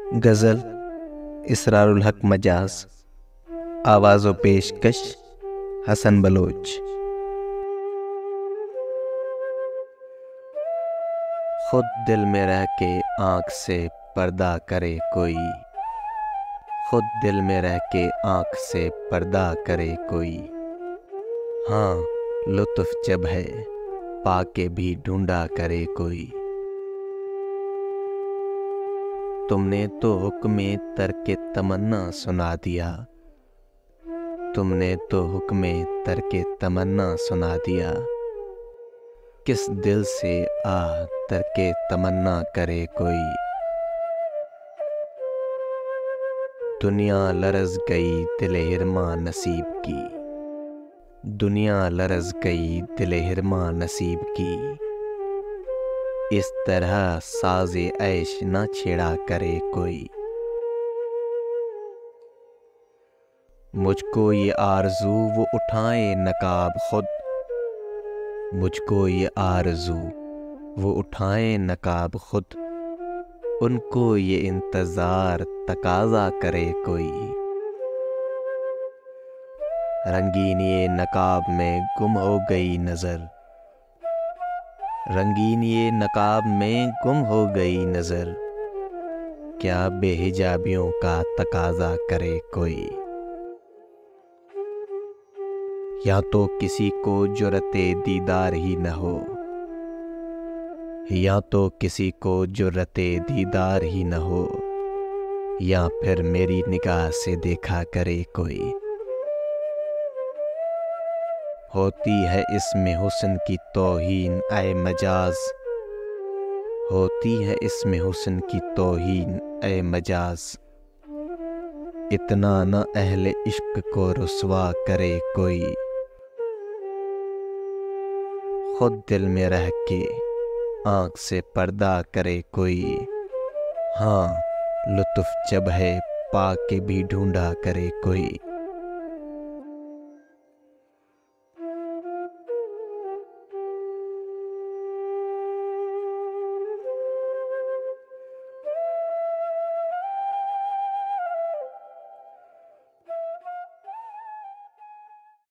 गज़ल इसरारुल हक मजाज, आवाज़ व पेशकश हसन बलोच। खुद दिल में रह के आँख से पर्दा करे कोई, खुद दिल में रह के आँख से पर्दा करे कोई। हाँ लुत्फ़ जब है पाके भी ढूंढा करे कोई। तुमने तो हुक्मे तरके तमन्ना सुना दिया, तुमने तो हुक्मे तरके तमन्ना सुना दिया। किस दिल से तरके तमन्ना करे कोई। दुनिया लरज़ गई दिल हिरमा नसीब की, दुनिया लरज़ गई दिल हिरमा नसीब की। इस तरह साज़े ऐश न छेड़ा करे कोई। मुझको ये आरज़ू वो उठाए नकाब खुद, मुझको ये आरज़ू वो उठाए नकाब खुद। उनको ये इंतज़ार तकाज़ा करे कोई। रंगीन ये नकाब में गुम हो गई नज़र, रंगीन ये नकाब में गुम हो गई नज़र। क्या बेहिजाबियों का तकाज़ा करे कोई। या तो किसी को जुर्रते दीदार ही न हो, या तो किसी को जुर्रते दीदार ही न हो, या फिर मेरी निगाह से देखा करे कोई। होती है इसमें हुस्न की तौहीन ऐ मजाज, होती है इसमें हुस्न की तौहीन ऐ मजाज। इतना न अहले इश्क को रुस्वा करे कोई। खुद दिल में रह के आँख से पर्दा करे कोई। हाँ लुत्फ़ जब है पाके भी ढूंढा करे कोई।